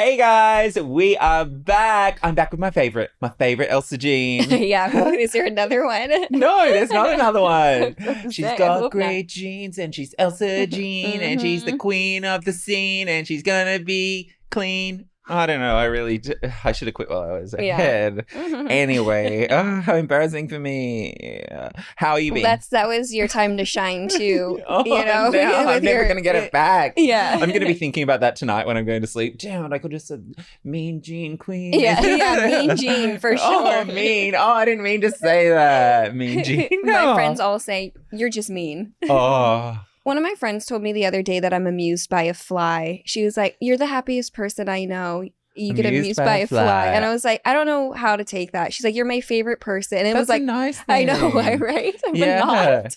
Hey guys, we are back. I'm back with my favorite Elsa Jean. Yeah, is there another one? No, there's not another one. She's I got hope great jeans and she's Elsa Jean and she's the queen of the scene and she's gonna be clean. I don't know. I should have quit while I was ahead. Anyway, how embarrassing for me. How are you been? That was your time to shine too. I'm never going to get it back. Yeah. I'm going to be thinking about that tonight when I'm going to sleep. Damn, I could just said Mean Jean Queen. Yeah, Mean Jean for sure. Oh, mean. Oh, I didn't mean to say that. Mean Jean. My friends all say, you're just mean. Oh. One of my friends told me the other day that I'm amused by a fly. She was like, you're the happiest person I know. You get amused by a fly. And I was like, I don't know how to take that. She's like, you're my favorite person. And it was like, a nice thing. I know, right? Yeah.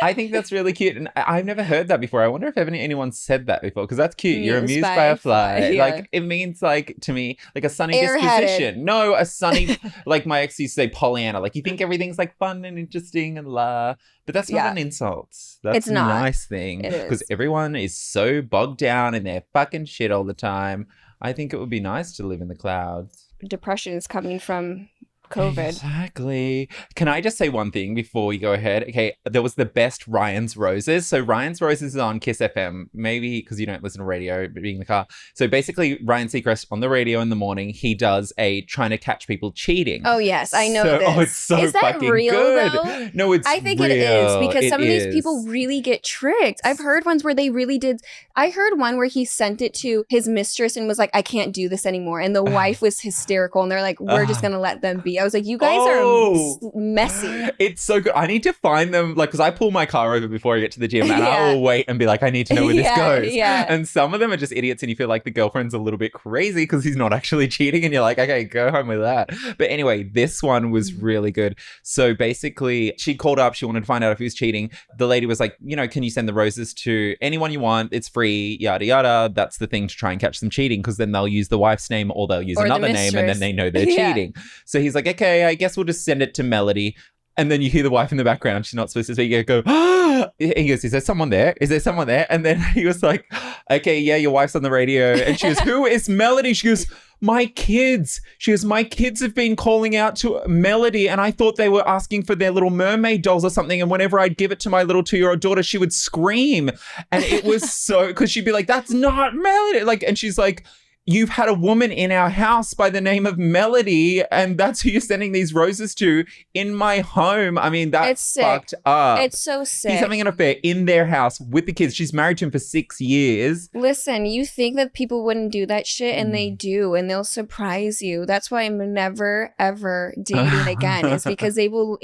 I think that's really cute. And I've never heard that before. I wonder if anyone said that before, because that's cute. You're amused by a fly. Yeah. Like, it means, like, to me, like a sunny disposition. No, a sunny, like my ex used to say Pollyanna. Like, you think everything's like fun and interesting and la. But that's not an insult. That's a nice thing. Because everyone is so bogged down in their fucking shit all the time. I think it would be nice to live in the clouds. Depression is coming from COVID. Exactly. Can I just say one thing before we go ahead? Okay, there was the best Ryan's Roses. So Ryan's Roses is on Kiss FM, maybe because you don't listen to radio, but being in the car. So basically, Ryan Seacrest on the radio in the morning, he does a trying to catch people cheating. Oh, yes. I know this. Oh, it's so is that fucking real, good. Though? No, it's I think real. it is because some of these is. people really get tricked. I've heard ones where they really did. I heard one where he sent it to his mistress and was like, I can't do this anymore. And the wife was hysterical. And they're like, we're just going to let them be. I was like, you guys are messy. It's so good. I need to find them, like, because I pull my car over before I get to the gym and I will wait and be like, I need to know where this goes. Yeah. And some of them are just idiots and you feel like the girlfriend's a little bit crazy because he's not actually cheating and you're like, okay, go home with that. But anyway, this one was really good. So basically, she called up. She wanted to find out if he was cheating. The lady was like, can you send the roses to anyone you want? It's free, yada, yada. That's the thing to try and catch them cheating because then they'll use the wife's name or they'll use another name and then they know they're cheating. So he's like, okay, I guess we'll just send it to Melody. And then you hear the wife in the background. She's not supposed to speak. You go, ah! He goes, is there someone there? Is there someone there? And then he was like, okay, yeah, your wife's on the radio. And she goes, who is Melody? She goes, my kids. She goes, my kids have been calling out to Melody and I thought they were asking for their little mermaid dolls or something. And whenever I'd give it to my little 2-year-old daughter, she would scream. And it was so, because she'd be like, that's not Melody. Like, and she's like, you've had a woman in our house by the name of Melody, and that's who you're sending these roses to in my home. I mean, that's fucked up. It's so sick. He's having an affair in their house with the kids. She's married to him for 6 years. Listen, you think that people wouldn't do that shit, and they do, and they'll surprise you. That's why I'm never, ever dating again, is because you'll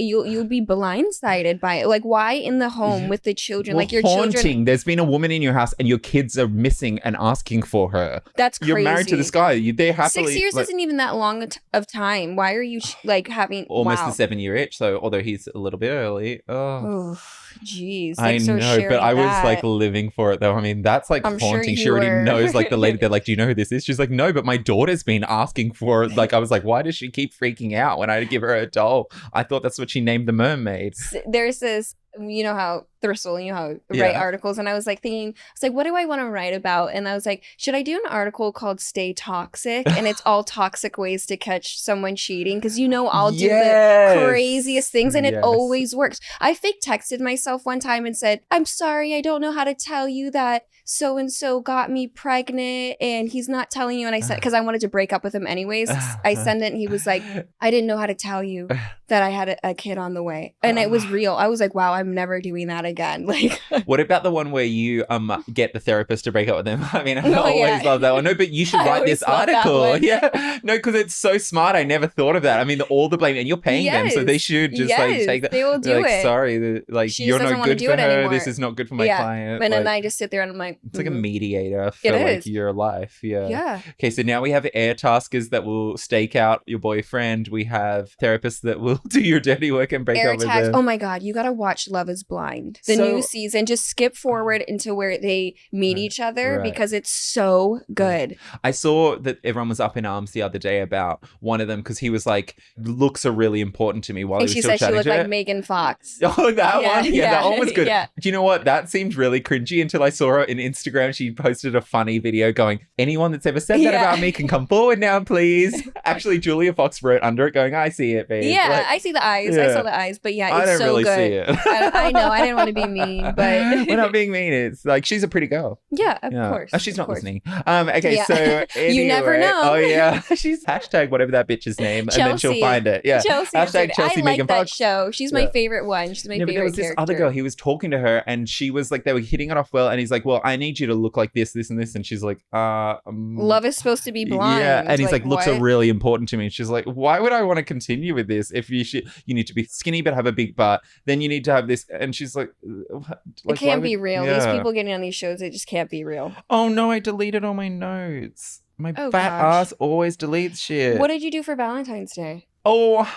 be blindsided by it. Like, why in the home with the children? Like, your children. There's been a woman in your house, and your kids are missing and asking for her. That's crazy. You're married to this guy. They're happily. 6 years isn't even that long of time. Why are you having almost the 7-year itch? So although he's a little bit early. Oh, jeez. I know, but I was like living for it though. I mean, that's like haunting. She already knows. Like the lady, they're like, "Do you know who this is?" She's like, "No, but my daughter's been asking for it." Like I was like, "Why does she keep freaking out when I give her a doll?" I thought that's what she named the mermaid. There's this. You know how Thistle, you know how I write articles, and I was like thinking, I was like, what do I want to write about? And I was like, should I do an article called "Stay Toxic"? And it's all toxic ways to catch someone cheating, because I'll do the craziest things, and it always works. I fake texted myself one time and said, "I'm sorry, I don't know how to tell you that so and so got me pregnant, and he's not telling you." And I said, because I wanted to break up with him anyways, I sent it, and he was like, "I didn't know how to tell you that I had a kid on the way," and it was real. I was like, wow, I'm never doing that again. Like, what about the one where you get the therapist to break up with them? I mean, I always love that one. No, but you should write this article. Yeah, no, because it's so smart. I never thought of that. I mean, all the blame, and you're paying them, so they should just like take that. They will do like, it. Sorry, like you're no good for her. Anymore. This is not good for my client. And then I just sit there and I'm like, it's like a mediator for like your life. Yeah. Okay, so now we have air taskers that will stake out your boyfriend. We have therapists that will do your dirty work and break up with them. Oh my God, you gotta watch Love is Blind. The new season. Just skip forward into where they meet each other because it's so good. I saw that everyone was up in arms the other day about one of them because he was like, looks are really important to me while And he she was still said she chatting looked to like her. Megan Fox. Oh, that one? Yeah, that one was good. Yeah. Do you know what? That seemed really cringy until I saw her in Instagram. She posted a funny video going, anyone that's ever said that about me can come forward now, please. Actually, Julia Fox wrote under it going, I see it, babe. Yeah, like, I see the eyes. I saw the eyes. But yeah, it's I don't so really good. see it. I know. I didn't want to be mean, but we're not being mean. It's like, she's a pretty girl. Yeah, of course. Oh, she's not course. listening. Okay, so anyway, you never know. Oh yeah, she's hashtag whatever that bitch's name, Chelsea. and then she'll find it. Yeah, Chelsea. hashtag Chelsea I like Megan that Fox. show. She's my favorite one. She's my favorite But there was this character. other girl. He was talking to her, and she was like, they were hitting it off well, and he's like, well, I need you to look like this, this, and this, and she's like, love is supposed to be blind. Yeah, and he's like, looks are what? really important to me. And she's like, why would I want to continue with this if you need to be skinny but have a big butt? Then you need to have this, and she's like, it can't be real. These people getting on these shows, it just can't be real. Oh no, I deleted all my notes. My fat gosh. ass always deletes shit. What did you do for Valentine's Day? Oh,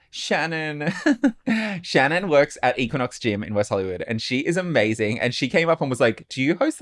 Shannon. Shannon works at Equinox Gym in West Hollywood, and she is amazing. And she came up and was like, do you co-host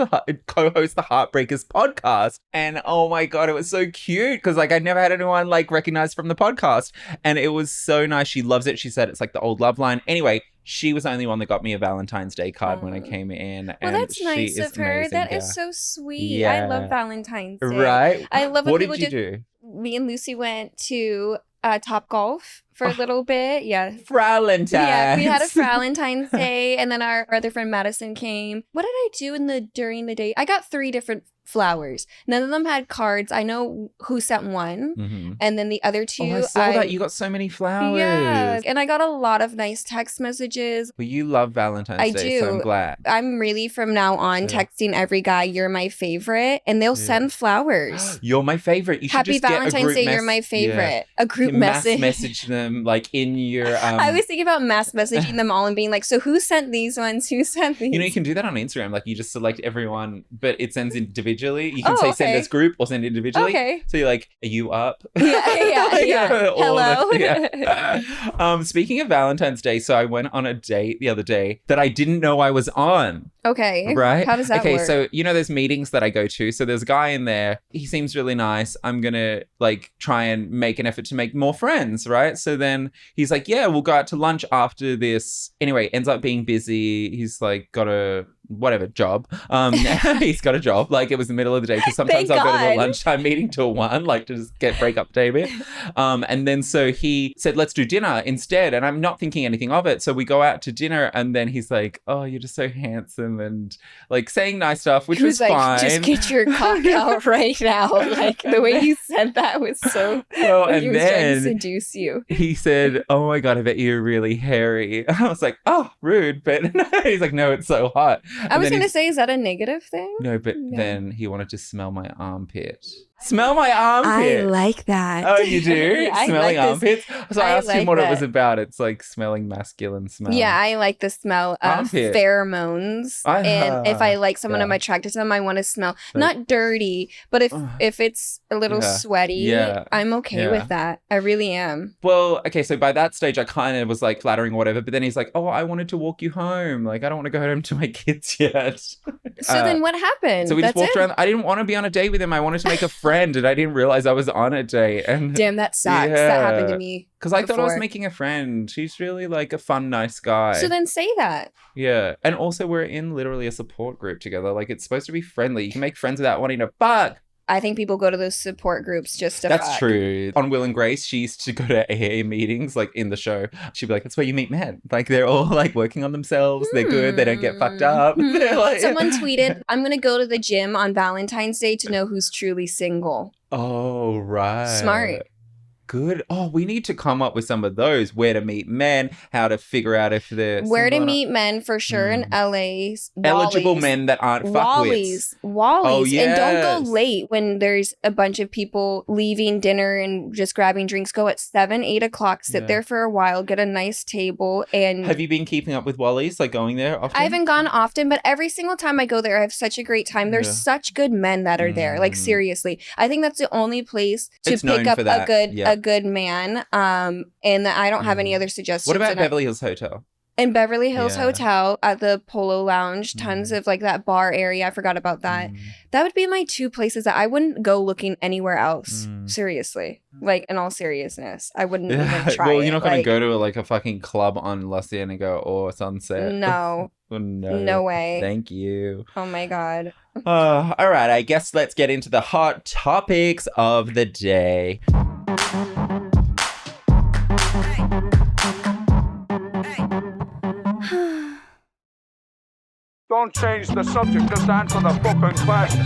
the Heartbreakers podcast? And oh my God, it was so cute because like I'd never had anyone like recognized from the podcast. And it was so nice. She loves it. She said it's like the old love line. Anyway, she was the only one that got me a Valentine's Day card when I came in. Well, and that's nice of her. amazing, That is so sweet. I love Valentine's Day. Right? I love when what people did you do? Me and Lucy went to Top Golf for a little bit. Yeah. Valentine's. Yeah, we had a Valentine's Day, and then our other friend Madison came. What did I do during the day? I got 3 different flowers. None of them had cards. I know who sent one, and then the other 2. Oh, I saw that. You got so many flowers. Yeah, and I got a lot of nice text messages. Well, you love Valentine's Day, so I'm glad. I'm really from now on texting every guy, "You're my favorite," and they'll send flowers. You're my favorite. You should Happy just get Valentine's Day. You're my favorite. A group message them like in your. I was thinking about mass messaging them all and being like, "So who sent these ones? Who sent these?" You know, you can do that on Instagram. Like you just select everyone, but it sends individually. You can say send as group or send individually. Okay. So you're like, are you up? Yeah. Hello. Speaking of Valentine's Day, so I went on a date the other day that I didn't know I was on. Okay. Right? How does that work? Okay, so you know there's meetings that I go to. So there's a guy in there. He seems really nice. I'm going to like try and make an effort to make more friends, right? So then he's like, yeah, we'll go out to lunch after this. Anyway, ends up being busy. He's like got a job. He's got a job. Like it was the middle of the day because sometimes I'll go to the lunchtime meeting till 1, like to just get breakup day bit. And then so he said, let's do dinner instead. And I'm not thinking anything of it. So we go out to dinner and then he's like, oh, you're just so handsome and like saying nice stuff, which was like, fine. Just get your cock out right now. Like the way you said that was so well, and he was then trying to seduce you. He said, oh my God, I bet you're really hairy. I was like, oh, rude. But he's like, no, it's so hot. I was going to say, is that a negative thing? No, but then he wanted to smell my armpit. Smell my armpit. I like that. Oh, you do? Yeah, Smelling armpits? So I asked him what it was that. about. It's like smelling masculine smell. Yeah, I like the smell of Armpit. pheromones. And if I like someone, I'm attracted to them, I want to smell not dirty, but if it's a little sweaty, I'm okay with that. I really am. Well, okay, so by that stage, I kind of was like flattering or whatever, but then he's like, oh, I wanted to walk you home. Like, I don't want to go home to my kids yet. So then what happened? So we just walked around. I didn't want to be on a date with him. I wanted to make a friend. And I didn't realize I was on a date. And damn, that sucks. That happened to me. Because I thought I was making a friend. She's really like a fun, nice guy. So then say that. Yeah. And also we're in literally a support group together. Like it's supposed to be friendly. You can make friends without wanting to fuck. I think people go to those support groups just to That's fuck. true. On Will and Grace, she used to go to AA meetings, like in the show. She'd be like, that's where you meet men. Like they're all like working on themselves. They're good. They don't get fucked up. They're like... Someone tweeted, I'm going to go to the gym on Valentine's Day to know who's truly single. Oh, right. Smart. Good. Oh, we need to come up with some of those. Where to meet men, how to figure out if they're where to meet men for sure in LA. Eligible men that aren't fuckwits. Wallies. Oh, yes. And don't go late when there's a bunch of people leaving dinner and just grabbing drinks. Go at 7, 8 o'clock, sit there for a while, get a nice table. And have you been keeping up with Wallies, like going there often? I haven't gone often, but every single time I go there, I have such a great time. There's such good men that are there. Like seriously. I think that's the only place to pick up a good man. And I don't have any other suggestions. What about Beverly Hills Hotel? In Beverly Hills Yeah. Hotel at the Polo Lounge, tons of like that bar area. I forgot about that. That would be my 2 places that I wouldn't go looking anywhere else. Seriously. Like, in all seriousness. I wouldn't even try Well, it. you're not going to Like, go to like a fucking club on La Cienega or Sunset. no. Oh, no. No way. Thank you. Oh my God. All right, I guess let's get into the hot topics of the day. Don't change the subject, just answer the fucking question.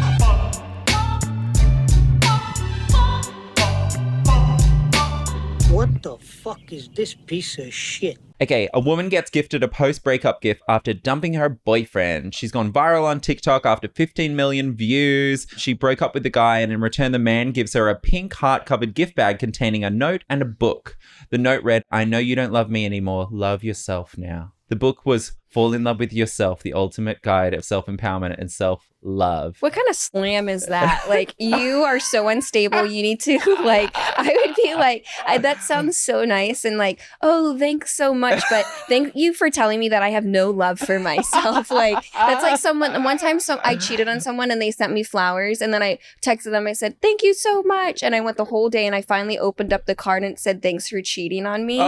What the fuck is this piece of shit? Okay, a woman gets gifted a post-breakup gift after dumping her boyfriend. She's gone viral on TikTok after 15 million views. She broke up with the guy, and in return, the man gives her a pink heart-covered gift bag containing a note and a book. The note read, "I know you don't love me anymore. Love yourself now." The book was Fall in Love with Yourself, the ultimate guide of self-empowerment and self-love. What kind of slam is that? Like, you are so unstable. You need to, like, I would be like, that sounds so nice. And like, oh, thanks so much. But thank you for telling me that I have no love for myself. Like, that's like one time I cheated on someone and they sent me flowers. And then I texted them. I said, thank you so much. And I went the whole day and I finally opened up the card and it said, thanks for cheating on me.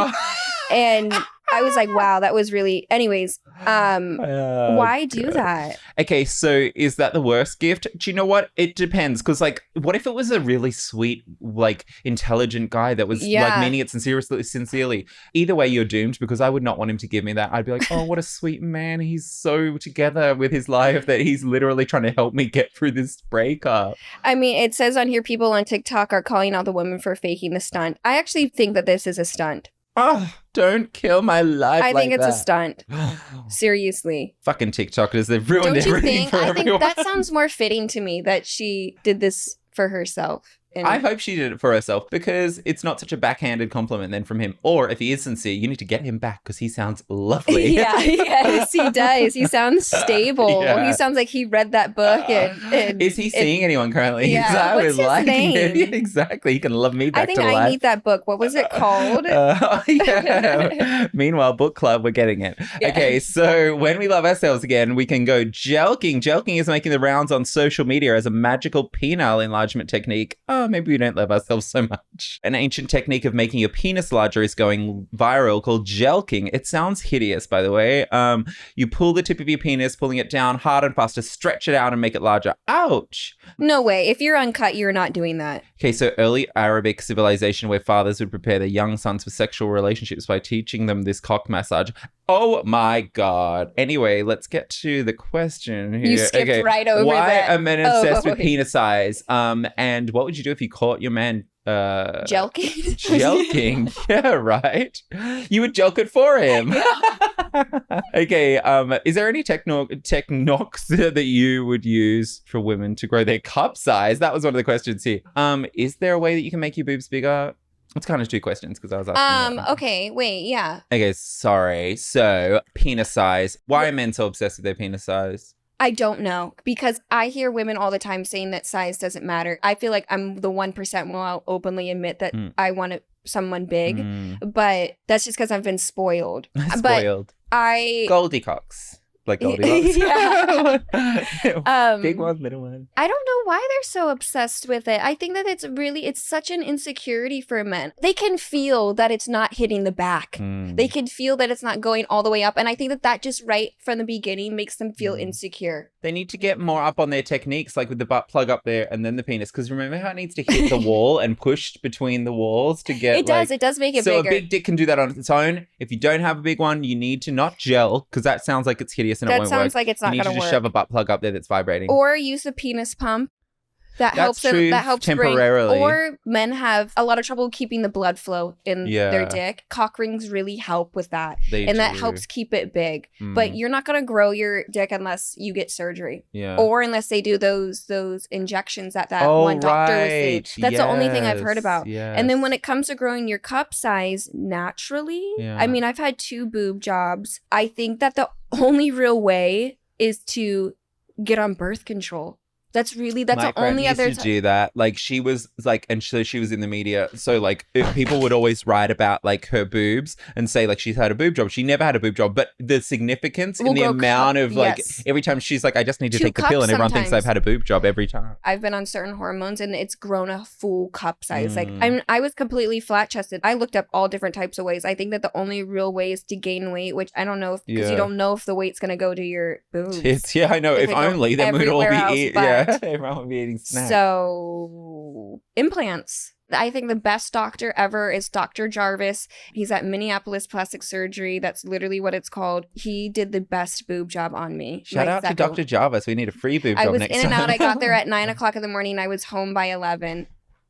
And I was like, wow, that was really, anyways, why do that? Okay, so is that the worst gift? Do you know what? It depends. Because, like, what if it was a really sweet, like, intelligent guy that was, like, meaning it sincerely? Either way, you're doomed, because I would not want him to give me that. I'd be like, oh, what a sweet man. He's so together with his life that he's literally trying to help me get through this breakup. I mean, it says on here, people on TikTok are calling out the woman for faking the stunt. I actually think that this is a stunt. Oh, don't kill my life. I think like it's that. a stunt. Seriously. Fucking TikTokers, they've ruined Don't you everything think? for I everyone. think that sounds more fitting to me that she did this for herself. And I hope she did it for herself, because it's not such a backhanded compliment then from him. Or if he is sincere, you need to get him back, because he sounds lovely. Yeah, yes, he does. He sounds stable. Yeah. He sounds like he read that book. And Is he seeing anyone currently? Yeah. I What's would his like name? him. Exactly. He can love me back I think to I life. need that book. What was it called? Yeah. Meanwhile, book club, we're getting it. Yeah. Okay, so when we love ourselves again, we can go jelking. Jelking is making the rounds on social media as a magical penile enlargement technique. Oh, maybe we don't love ourselves so much. An ancient technique of making your penis larger is going viral called jelking. It sounds hideous, by the way. You pull the tip of your penis, pulling it down hard and fast to stretch it out and make it larger. Ouch! No way. If you're uncut, you're not doing that. Okay, so early Arabic civilization where fathers would prepare their young sons for sexual relationships by teaching them this cock massage. Oh my God. Anyway, let's get to the question here. You skipped right over Why that. are men obsessed with penis size? And what would you do if you caught your man Jelking? jelking? Yeah, right. You would jelk it for him. Okay, is there any techniques that you would use for women to grow their cup size? That was one of the questions here. Is there a way that you can make your boobs bigger? It's kind of 2 questions because I was asking. Okay, wait, yeah. Okay, sorry. So, penis size. Why are men so obsessed with their penis size? I don't know, because I hear women all the time saying that size doesn't matter. I feel like I'm the 1% where I'll openly admit that I want someone big, but that's just because I've been spoiled. Spoiled. But Goldie Cocks. Like Goldilocks. Yeah. Big one, little one. I don't know why they're so obsessed with it. I think that it's such an insecurity for men. They can feel that it's not hitting the back. They can feel that it's not going all the way up. And I think that just right from the beginning makes them feel insecure. They need to get more up on their techniques, like with the butt plug up there and then the penis. Because remember how it needs to hit the wall and push between the walls to get It does make it so bigger. a big dick can do that on its own. If you don't have a big one, you need to not gel, because that sounds like it's hideous and it That won't sounds work. like it's not You need going to to just work. shove a butt plug up there that's vibrating. Or use a penis pump. That That's helps. true, That helps temporarily. Or men have a lot of trouble keeping the blood flow in their dick. Cock rings really help with that, and that helps keep it big. But you're not gonna grow your dick unless you get surgery, or unless they do those injections that one doctor was saying. That's the only thing I've heard about. And then when it comes to growing your cup size naturally, I mean, I've had 2 boob jobs. I think that the only real way is to get on birth control. That's My the friend only used other to do that. Like she was like, and so she was in the media. So like people would always write about like her boobs and say like she's had a boob job. She never had a boob job, but the significance We'll in the go amount of like yes. every time she's like, I just need to 2 take the pill, cups and everyone thinks sometimes. I've had a boob job every time. I've been on certain hormones and it's grown a full cup size. Like Mm. I was completely flat chested. I looked up all different types of ways. I think that the only real way is to gain weight, which I don't know if because Yeah. you don't know if the weight's gonna go to your boobs. It's I know. If If it go only then we'd all everywhere else, be eating. but- Yeah, everyone would be eating snacks. So implants. I think the best doctor ever is Dr. Jarvis. He's at Minneapolis Plastic Surgery. That's literally what it's called. He did the best boob job on me. Shout out to Dr. Jarvis. We need a free boob I job was next in time. and out. I got there at 9 o'clock in the morning. I was home by 11.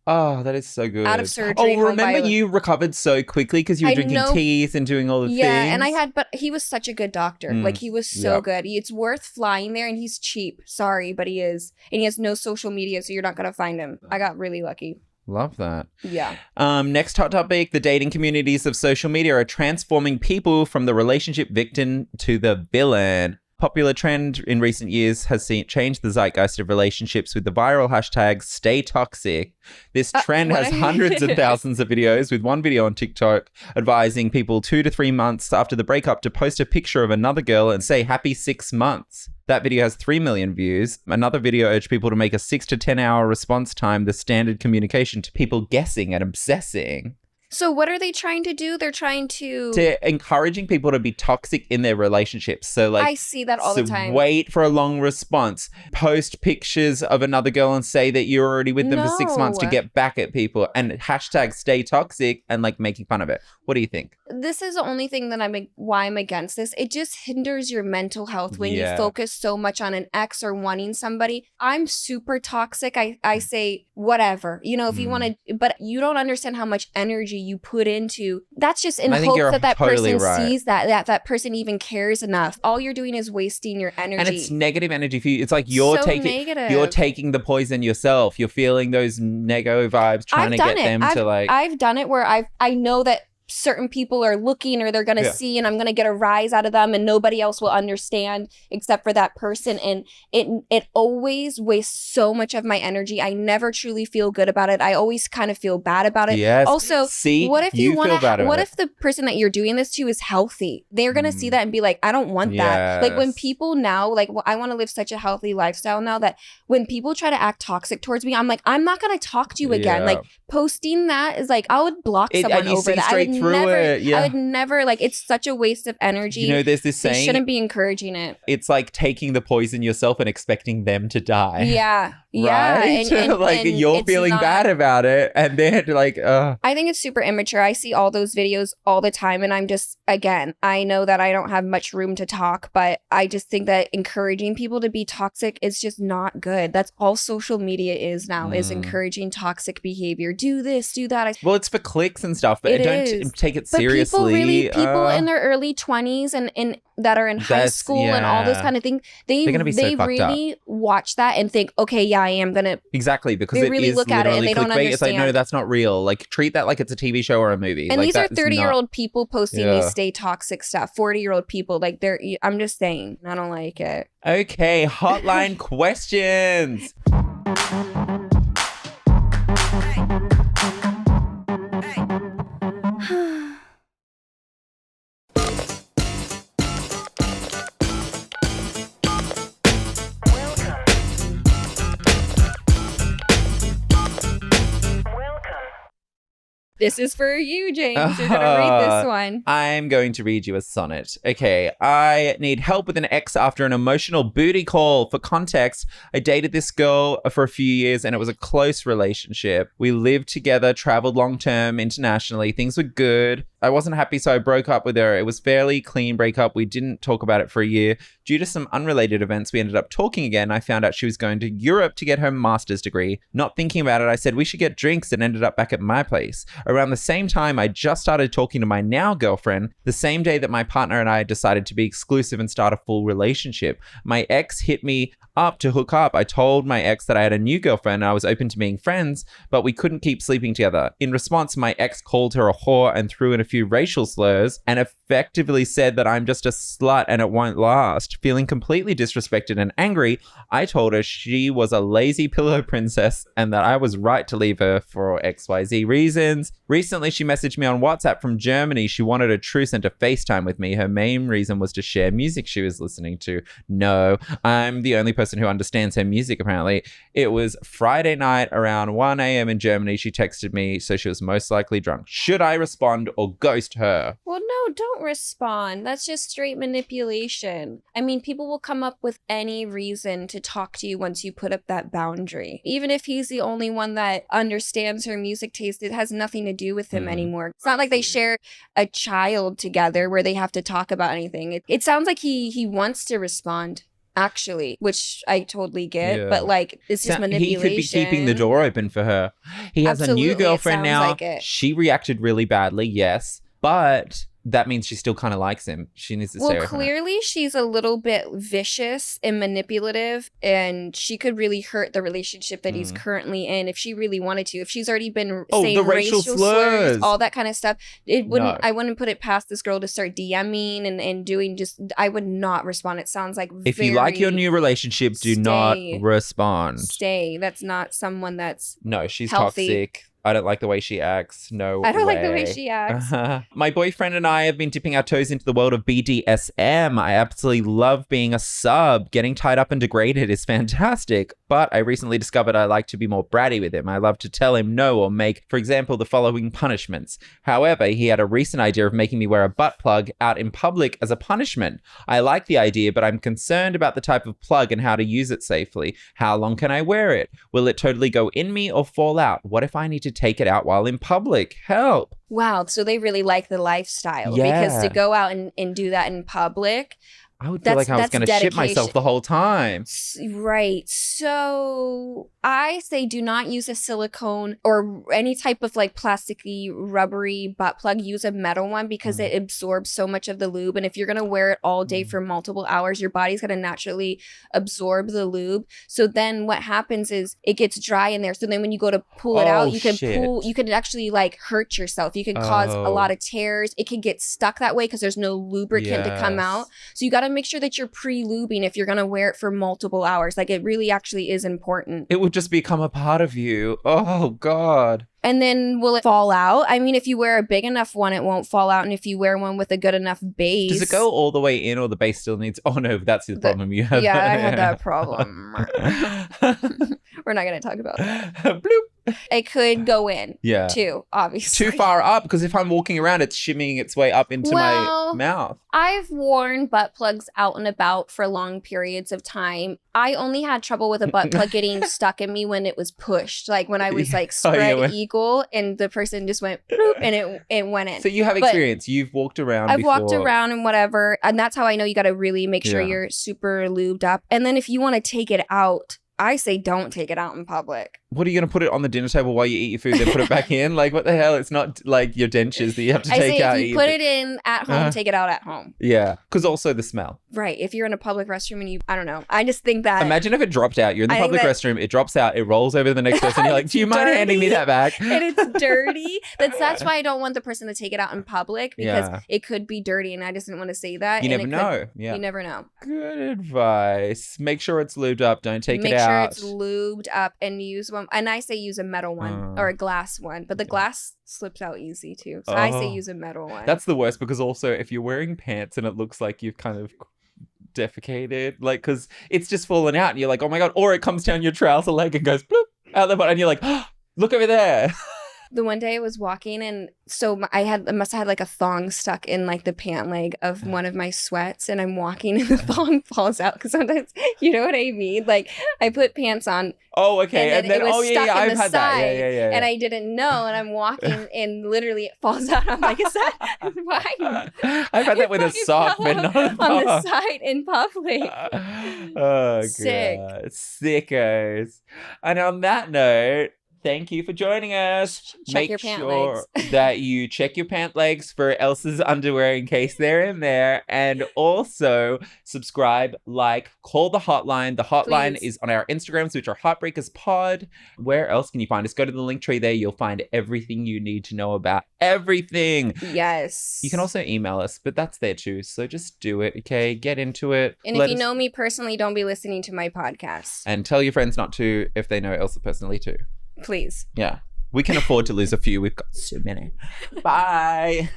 Oh, that is so good. Out of surgery, Oh, home by remember 11. you recovered so quickly because you were I drinking know. teas and doing all the things. Yeah, and but he was such a good doctor. Mm, Like he was so yep. good. It's worth flying there, and he's cheap. Sorry, but he is, and he has no social media, so you're not gonna find him. I got really lucky. Love that. Yeah. Next hot topic, the dating communities of social media are transforming people from the relationship victim to the villain. Popular trend in recent years has changed the zeitgeist of relationships with the viral hashtag Stay Toxic. This trend what has I- hundreds of thousands of videos, with one video on TikTok advising people 2 to 3 months after the breakup to post a picture of another girl and say happy 6 months. That video has 3 million views. Another video urged people to make a 6 to 10 hour response time the standard communication to people guessing and obsessing. So what are they trying to do? They're trying to. Encouraging people to be toxic in their relationships. So like I see that all the time. Wait for a long response. Post pictures of another girl and say that you're already with them for 6 months to No. get back at people, and hashtag stay toxic and like making fun of it. What do you think? This is the only thing that why I'm against this. It just hinders your mental health when Yeah. you focus so much on an ex or wanting somebody. I'm super toxic. I say whatever, if you want to, but you don't understand how much energy you put into. That's just in I think hopes you're that totally person right. sees that person even cares enough. All you're doing is wasting your energy. And it's negative energy for you. It's like you're So taking negative. you're taking the poison yourself. You're feeling those negative vibes, trying to get them to like. I've done it where I know that certain people are looking or they're going to Yeah. see and I'm going to get a rise out of them and nobody else will understand except for that person, and it always wastes so much of my energy. I never truly feel good about it. I always kind of feel bad about it. Yes. Also, See, what if you you want feel bad to about what it. if the person that you're doing this to is healthy? They're going to see that and be like, I don't want that. Like when Yes. people now I want to live such a healthy lifestyle now that when people try to act toxic towards me, I'm like, I'm not going to talk to you again. Yeah. Like posting that is like, I would block And someone you over see that. straight through it. Yeah. I would never, like, it's such a waste of energy. You know, there's this They saying. shouldn't be encouraging it. It's like taking the poison yourself and expecting them to die. Yeah. Yeah. Right? And like you're it's feeling not- bad about it, and then like, I think it's super immature. I see all those videos all the time, and I'm just, again, I know that I don't have much room to talk, but I just think that encouraging people to be toxic is just not good. That's all social media is now, is encouraging toxic behavior. Do this, do that. well, it's for clicks and stuff, but It don't is. take it But seriously. people in their early 20s and that are in high That's- school and all those yeah. kind of things, They're gonna be so fucked really watch that and think, okay, yeah, I am gonna. Exactly, because They it really is look at it and literally they don't clickbait. It's like, no, understand. that's not real. Like, treat that like it's a TV show or a movie. And like, these are that is 30-year-old people posting Yeah. these stay toxic stuff. 40-year-old people, like I'm just saying, I don't like it. not- Okay, hotline questions. This is for you, James. You're gonna read this one. I'm going to read you a sonnet. Okay, I need help with an ex after an emotional booty call. For context, I dated this girl for a few years and it was a close relationship. We lived together, traveled long term internationally. Things were good. I wasn't happy, so I broke up with her. It was fairly clean breakup. We didn't talk about it for a year. Due to some unrelated events, we ended up talking again. I found out she was going to Europe to get her master's degree. Not thinking about it, I said we should get drinks and ended up back at my place. Around the same time, I just started talking to my now girlfriend, the same day that my partner and I decided to be exclusive and start a full relationship. My ex hit me up to hook up. I told my ex that I had a new girlfriend and I was open to being friends, but we couldn't keep sleeping together. In response, my ex called her a whore and threw in a few racial slurs and effectively said that I'm just a slut and it won't last. Feeling completely disrespected and angry, I told her she was a lazy pillow princess and that I was right to leave her for XYZ reasons. Recently, she messaged me on WhatsApp from Germany. She wanted a truce and to FaceTime with me. Her main reason was to share music she was listening to. No, I'm the only person who understands her music, apparently. It was Friday night around 1 a.m. in Germany. She texted me, so she was most likely drunk. Should I respond or ghost her? Well, no, don't respond. That's just straight manipulation. I mean, people will come up with any reason to talk to you once you put up that boundary. Even if he's the only one that understands her music taste, it has nothing to do with him anymore. It's not like they share a child together where they have to talk about anything. It sounds like he wants to respond, actually, which I totally get, but like, it's just manipulation. He could be keeping the door open for her. He has a new girlfriend now. Like she reacted really badly, yes, but that means she still kind of likes him. She needs to stay with him. Clearly she's a little bit vicious and manipulative, and she could really hurt the relationship that he's currently in if she really wanted to. If she's already been saying the racial slurs, all that kind of stuff, I wouldn't put it past this girl to start DMing and doing I would not respond. It sounds like if you like your new relationship, do not respond. Stay. That's not someone that's she's healthy. Toxic. I don't like the way she acts. I don't like the way she acts. My boyfriend and I have been dipping our toes into the world of BDSM. I absolutely love being a sub. Getting tied up and degraded is fantastic. But I recently discovered I like to be more bratty with him. I love to tell him no or make, for example, the following punishments. However, he had a recent idea of making me wear a butt plug out in public as a punishment. I like the idea, but I'm concerned about the type of plug and how to use it safely. How long can I wear it? Will it totally go in me or fall out? What if I need to take it out while in public? Help. Wow, so they really like the lifestyle, because to go out and do that in public, I would feel like I was going to shit myself the whole time. Right. So I say do not use a silicone or any type of like plasticky, rubbery butt plug. Use a metal one because it absorbs so much of the lube. And if you're going to wear it all day for multiple hours, your body's going to naturally absorb the lube. So then what happens is it gets dry in there. So then when you go to pull it out, you can actually like hurt yourself. You can cause a lot of tears. It can get stuck that way because there's no lubricant to come out. So you got to make sure that you're pre-lubing if you're going to wear it for multiple hours. Like, it really actually is important. It will just become a part of you. Oh, God. And then will it fall out? I mean, if you wear a big enough one, it won't fall out. And if you wear one with a good enough base. Does it go all the way in, or the base still needs... Oh, no, that's the problem you have. Yeah, I had that problem. We're not going to talk about that. Bloop. It could go in, too, obviously. Too far up, because if I'm walking around, it's shimmying its way up into my mouth. I've worn butt plugs out and about for long periods of time. I only had trouble with a butt plug getting stuck in me when it was pushed. Like when I was like spread eagle and the person just went bloop and it went in. So you have experience. You've walked around I've before. walked around and whatever. And that's how I know you got to really make sure you're super lubed up. And then if you want to take it out, I say don't take it out in public. What are you going to put it on the dinner table while you eat your food, then put it back in? Like, what the hell? It's not like your dentures that you have to take out. I say if you put it in at home, take it out at home. Yeah, because also the smell. Right. If you're in a public restroom and I don't know. I just think that. Imagine if it dropped out. You're in the public restroom, it drops out, it rolls over to the next person. You're like, do you mind handing me that back? And it's dirty. That's why I don't want the person to take it out in public, because it could be dirty, and I just didn't want to say that. You never know. You never know. Good advice. Make sure it's lubed up. Don't take it out. Make sure it's lubed up and use one. And I say use a metal one or a glass one, but the glass slips out easy too. So I say use a metal one. That's the worst, because also if you're wearing pants and it looks like you've kind of defecated, like, because it's just fallen out and you're like, oh my God, or it comes down your trouser leg and goes bloop out the bottom and you're like, oh, look over there. The one day I was walking, and so I must have had like a thong stuck in like the pant leg of one of my sweats, and I'm walking and the thong falls out, because sometimes, you know what I mean? Like I put pants on. Oh, okay. And then it was stuck in I've the had side, that. Yeah. And I didn't know, and I'm walking and literally it falls out. I'm like, is that why? I've had that with a sock, but not on the side in public. Oh, Sick. God. Sickos. And on that note, Thank you for joining us. Check Make your pant sure legs. that you check your pant legs for Elsa's underwear in case they're in there. And also subscribe, like, call the hotline. The hotline Please. is on our Instagrams, which are Heartbreakers Pod. Where else can you find us? Go to the link tree there. You'll find everything you need to know about everything. Yes. You can also email us, but that's there too. So just do it, okay? Get into it. And Let if you us- know me personally, don't be listening to my podcast. And tell your friends not to if they know Elsa personally too. Please. Yeah. We can afford to lose a few. We've got so many. Bye.